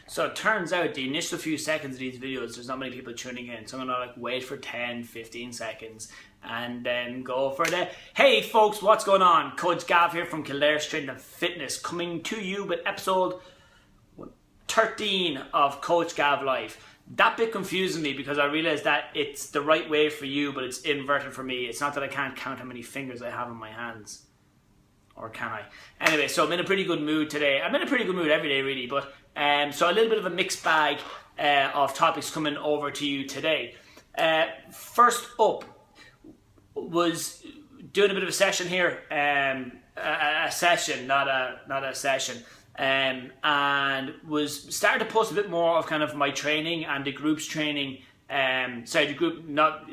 So it turns out the initial few seconds of these videos, there's not many people tuning in. So I'm gonna like wait for 10, 15 seconds and then go for the hey folks, what's going on? Coach Gav here from Kildare Strength and Fitness, coming to you with episode 13 of Coach Gav Live. That bit confusing me because I realized that it's the right way for you, but it's inverted for me. It's not that I can't count how many fingers I have in my hands. Or can I? Anyway, so I'm in a pretty good mood today. I'm in a pretty good mood every day, really. But so a little bit of a mixed bag of topics coming over to you today. First up was doing a bit of a session here. A session, not a session. And was starting to post a bit more of kind of my training and the group's training. The group, not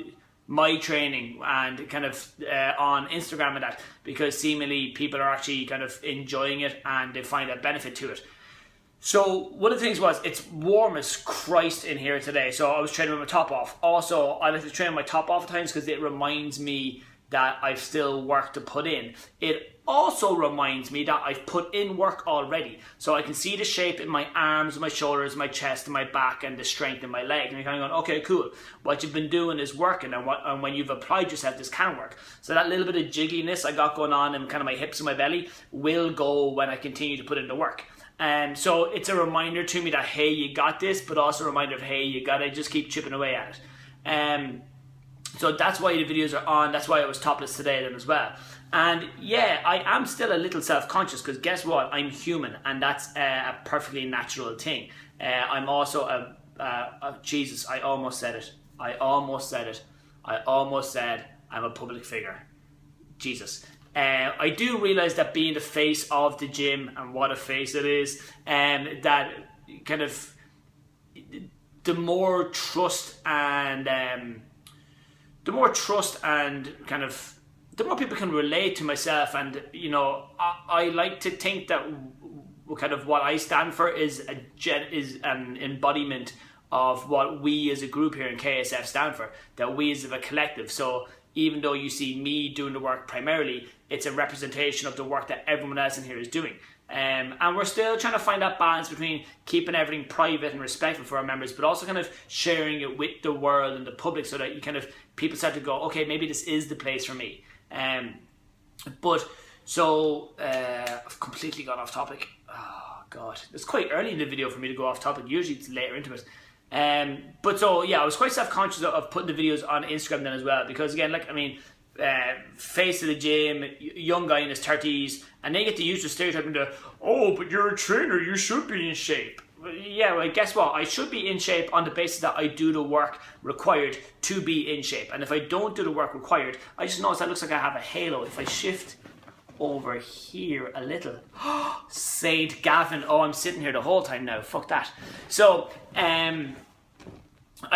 my training, and kind of on Instagram and that, because seemingly people are actually kind of enjoying it and they find a benefit to it. So one of the things was, it's warm as Christ in here today, so I was training with my top off. Also, I like to train with my top off at times because it reminds me that I've still work to put in. It also reminds me that I've put in work already. So I can see the shape in my arms, my shoulders, my chest, and my back, and the strength in my leg. And you're kind of going, okay, cool. What you've been doing is working, and when you've applied yourself, this can work. So that little bit of jigginess I got going on in kind of my hips and my belly will go when I continue to put in the work. So it's a reminder to me that, hey, you got this, but also a reminder of, hey, you gotta just keep chipping away at it. So that's why the videos are on. That's why I was topless today then as well. And yeah, I am still a little self-conscious because guess what? I'm human, and that's a perfectly natural thing. I'm also Jesus, I almost said it. I almost said I'm a public figure. Jesus. I do realize that being the face of the gym, and what a face it is, that kind of the more trust and the more people can relate to myself, and you know, I like to think that kind of what I stand for is an embodiment of what we as a group here in KSF stand for, that we as a collective. So even though you see me doing the work primarily, it's a representation of the work that everyone else in here is doing. And we're still trying to find that balance between keeping everything private and respectful for our members, but also kind of sharing it with the world and the public, so that you kind of, people start to go, okay, maybe this is the place for me. I've completely gone off topic. Oh God, it's quite early in the video for me to go off topic. Usually it's later into it. But so yeah, I was quite self-conscious of putting the videos on Instagram then as well, because again, like, I mean, face of the gym, young guy in his 30s, and they get to use the stereotype into, oh, but you're a trainer, you should be in shape. Yeah, well, guess what? I should be in shape on the basis that I do the work required to be in shape. And if I don't do the work required, I just notice that looks like I have a halo. If I shift over here a little, Saint Gavin, oh, I'm sitting here the whole time now, fuck that. So, I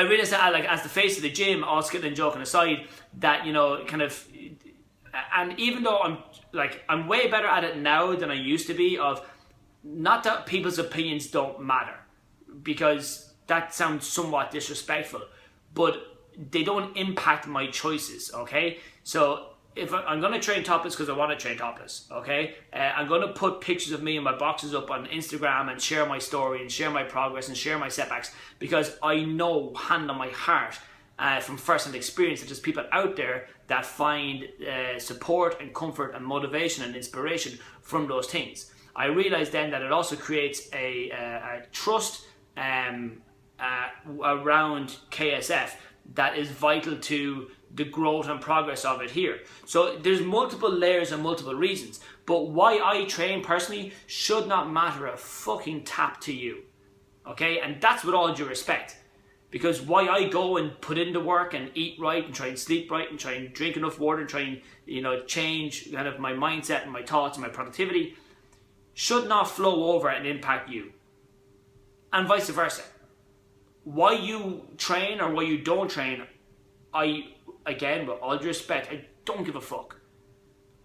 realized that, like, as the face of the gym, all skipping and joking aside, that, you know, kind of, and even though I'm way better at it now than I used to be, of, not that people's opinions don't matter, because that sounds somewhat disrespectful, but they don't impact my choices, okay? So if I'm going to train topless because I want to train topless, okay? I'm going to put pictures of me in my boxes up on Instagram and share my story and share my progress and share my setbacks, because I know, hand on my heart, from first-hand experience, that there's people out there that find support and comfort and motivation and inspiration from those things. I realized then that it also creates a trust around KSF that is vital to the growth and progress of it here. So there's multiple layers and multiple reasons, but why I train personally should not matter a fucking tap to you, okay? And that's with all due respect, because why I go and put in the work and eat right and try and sleep right and try and drink enough water and try and, you know, change kind of my mindset and my thoughts and my productivity should not flow over and impact you, and vice versa. Why you train or why you don't train, again, with all due respect, I don't give a fuck.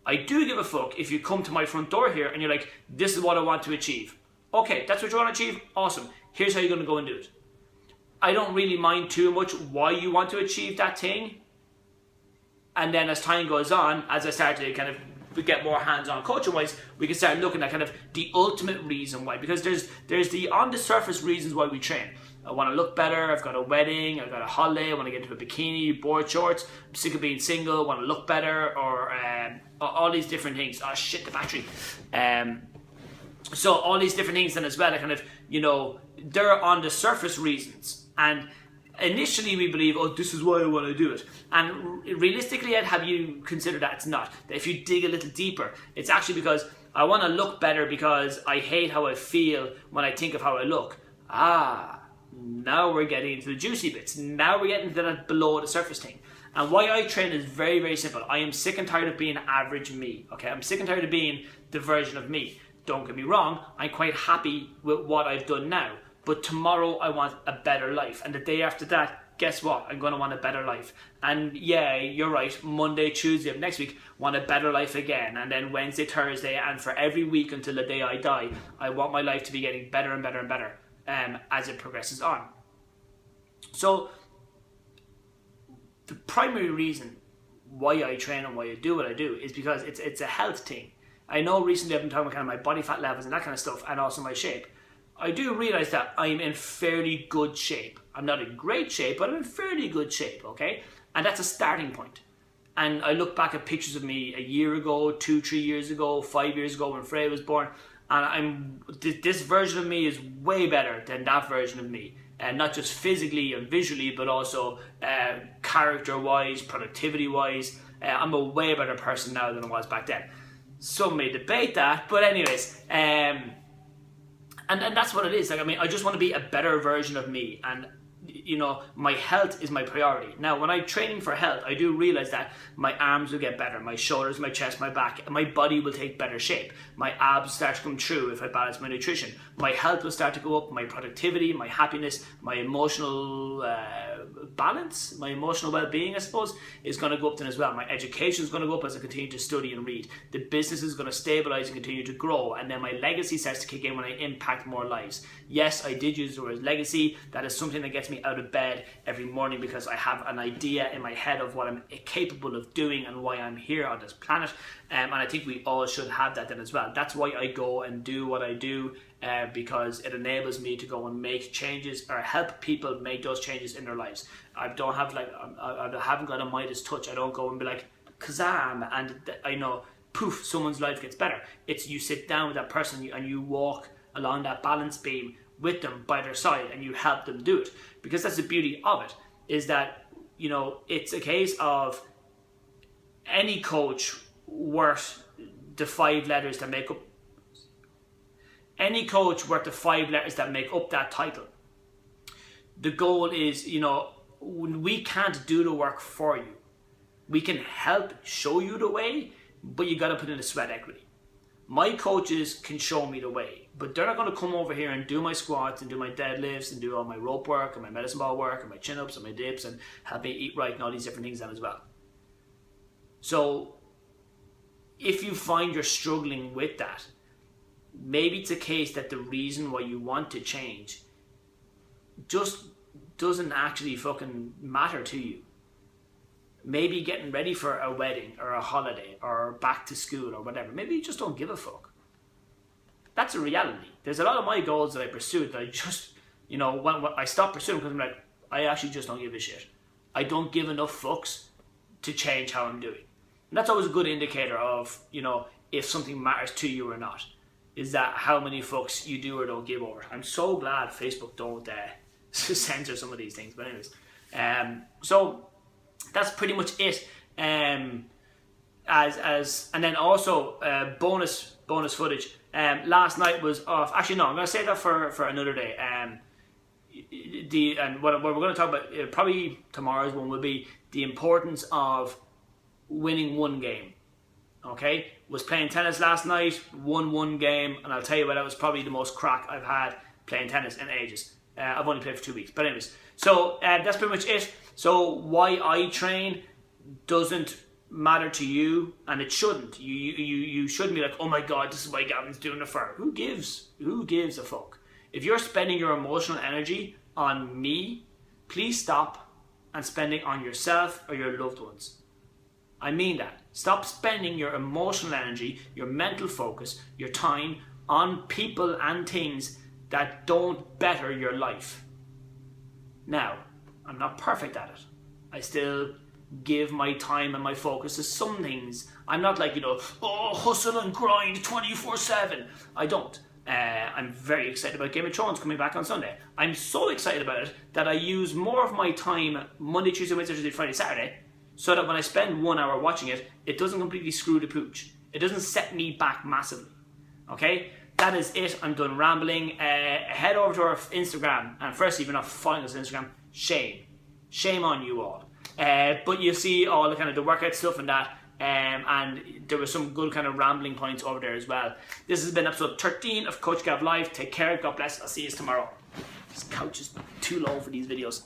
I do give a fuck if you come to my front door here and you're like, this is what I want to achieve. Okay, that's what you want to achieve? Awesome. Here's how you're going to go and do it. I don't really mind too much why you want to achieve that thing. And then as time goes on, as I start to kind of we get more hands-on coaching wise, we can start looking at kind of the ultimate reason why, because there's the on the surface reasons why we train. I want to look better, I've got a wedding, I've got a holiday, I want to get into a bikini, board shorts, I'm sick of being single, I want to look better, or all these different things. Oh shit, the battery. So all these different things then as well, kind of, you know, they're on the surface reasons. And initially we believe, oh, this is why I want to do it. And realistically, Ed, have you considered that it's not? That if you dig a little deeper, it's actually because I want to look better because I hate how I feel when I think of how I look. Now we're getting into the juicy bits. Now we're getting to that below the surface thing. And why I train is very, very simple. I am sick and tired of being average me. Okay, I'm sick and tired of being the version of me. Don't get me wrong, I'm quite happy with what I've done now. But tomorrow I want a better life. And the day after that, guess what? I'm going to want a better life. And yeah, you're right, Monday, Tuesday of next week, want a better life again. And then Wednesday, Thursday, and for every week until the day I die, I want my life to be getting better and better and better. As it progresses on. So the primary reason why I train and why I do what I do is because it's a health thing. I know recently I've been talking about kind of my body fat levels and that kind of stuff, and also my shape. I do realize that I'm in fairly good shape. I'm not in great shape, but I'm in fairly good shape, okay? And that's a starting point. And I look back at pictures of me a year ago, 2-3 years ago, 5 years ago when Freya was born, and this version of me is way better than that version of me, and not just physically and visually, but also character-wise, productivity-wise. I'm a way better person now than I was back then. Some may debate that, but anyways, and that's what it is. Like, I mean, I just want to be a better version of me, and you know, my health is my priority. Now, when I'm training for health, I do realize that my arms will get better, my shoulders, my chest, my back, and my body will take better shape. My abs start to come true if I balance my nutrition. My health will start to go up, my productivity, my happiness, my emotional balance, my emotional well-being, I suppose, is going to go up then as well. My education is going to go up as I continue to study and read. The business is going to stabilize and continue to grow, and then my legacy starts to kick in when I impact more lives. Yes, I did use the word legacy. That is something that gets me out of bed every morning because I have an idea in my head of what I'm capable of doing and why I'm here on this planet, and I think we all should have that then as well. That's why I go and do what I do, because it enables me to go and make changes or help people make those changes in their lives. I don't have I haven't got a Midas touch. I don't go and be like Kazam and I know poof, someone's life gets better. It's you sit down with that person and you walk along that balance beam with them by their side and you help them do it, because that's the beauty of it, is that, you know, it's a case of any coach worth the 5 letters that make up that title. The goal is, you know, we can't do the work for you. We can help show you the way, but you got to put in the sweat equity. My coaches can show me the way, but they're not going to come over here and do my squats and do my deadlifts and do all my rope work and my medicine ball work and my chin-ups and my dips and help me eat right and all these different things then as well. So if you find you're struggling with that, maybe it's a case that the reason why you want to change just doesn't actually fucking matter to you. Maybe getting ready for a wedding or a holiday or back to school or whatever, maybe you just don't give a fuck. That's a reality. There's a lot of my goals that I pursued that I just, you know, when I stopped pursuing because I'm like, I actually just don't give a shit. I don't give enough fucks to change how I'm doing. And that's always a good indicator of, you know, if something matters to you or not, is that how many fucks you do or don't give over. I'm so glad Facebook don't censor some of these things. But anyways, so that's pretty much it. And then also bonus footage. Last night was off. Actually, no, I'm gonna save that for another day. What we're going to talk about probably tomorrow's one will be the importance of winning one game. Okay, was playing tennis last night, won one game, and I'll tell you what, that was probably the most crack I've had playing tennis in ages. I've only played for 2 weeks, but anyways, so that's pretty much it. So why I train doesn't matter to you, and it shouldn't. You shouldn't be like, oh my god, this is why Gavin's doing it for. Who gives a fuck? If you're spending your emotional energy on me, please stop and spend it on yourself or your loved ones. I mean that. Stop spending your emotional energy, your mental focus, your time on people and things that don't better your life. Now, I'm not perfect at it. I still give my time and my focus to some things. I'm not like, hustle and grind 24/7. I don't. I'm very excited about Game of Thrones coming back on Sunday. I'm so excited about it that I use more of my time Monday, Tuesday, Wednesday, Thursday, Friday, Saturday, so that when I spend 1 hour watching it, it doesn't completely screw the pooch. It doesn't set me back massively. Okay? That is it. I'm done rambling. Head over to our Instagram. And first, if you're not following us on Instagram, shame. Shame on you all. But you'll see all the kind of the workout stuff and that. And there was some good kind of rambling points over there as well. This has been episode 13 of Coach Gav Live. Take care. God bless. I'll see you tomorrow. This couch is too low for these videos.